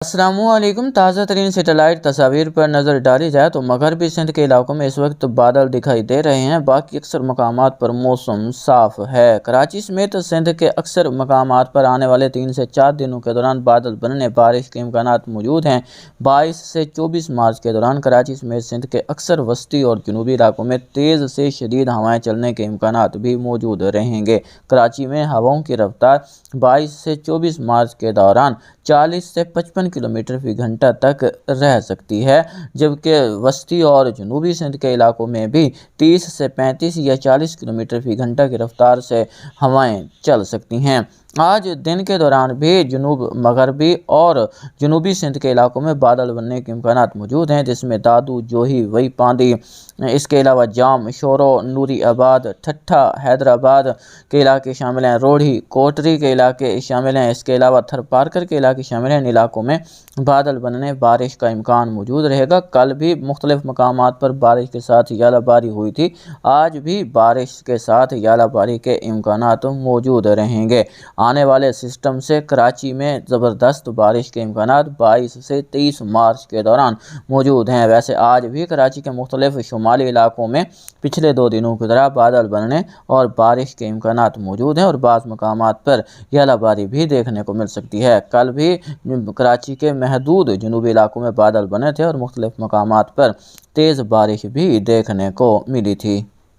अस्सलामुअलैकुम। ताज़ा तरीन सेटेलाइट तस्वीर पर नज़र डाली जाए तो मगरबी सिंध के इलाकों में इस वक्त बादल दिखाई दे रहे हैं। बाकी अक्सर मकामात पर मौसम साफ है। कराची समेत सिंध के अक्सर मकामात पर आने वाले 3 से 4 दिनों के दौरान बादल बनने बारिश के इम्कानात मौजूद हैं। 22 से 24 मार्च के दौरान कराची समेत सिंध के अक्सर वस्ती और जनूबी इलाकों में तेज़ से शदीद हवाएँ चलने के इम्कानात भी मौजूद रहेंगे। कराची में हवाओं की रफ्तार 22 से 24 मार्च के दौरान 40 से 55 किलोमीटर फी घंटा तक रह सकती है, जबकि वस्ती और जनूबी सिंध के इलाकों में भी 30 से 35 या 40 किलोमीटर फी घंटा की रफ्तार से हवाएं चल सकती हैं। आज दिन के दौरान भी जनूब मगरबी और जनूबी सिंध के इलाकों में बादल बनने के इम्कानात मौजूद हैं, जिसमें दादू, जोही, वही पांदी, इसके अलावा जाम, शोरो, नूरी आबाद, ठट्ठा, हैदराबाद के इलाके शामिल हैं, रोढ़ी, कोटरी के इलाके शामिल हैं। इसके अलावा थरपारकर के इलाके शामिल हैं। इन इलाकों में बादल बनने बारिश का इम्कान मौजूद रहेगा। कल भी मुख्तलिफ मकामात पर बारिश के साथ यालाबारी हुई थी। आज भी बारिश के साथ यालाबारी के इम्कानात मौजूद रहेंगे। आने वाले सिस्टम से कराची में ज़बरदस्त बारिश के इम्कानात 22 से 23 मार्च के दौरान मौजूद हैं। वैसे आज भी कराची के मुख्तलिफ शुमाली इलाकों में पिछले 2 दिनों की तरह बादल बनने और बारिश के इम्कानात मौजूद हैं और बाज़ मकामात पर यालाबारी भी देखने को मिल सकती है। कल भी कराची के महदूद जनूबी इलाकों में बादल बने थे और मुख्तलिफ मकामात पर तेज़ बारिश भी देखने को मिली थी।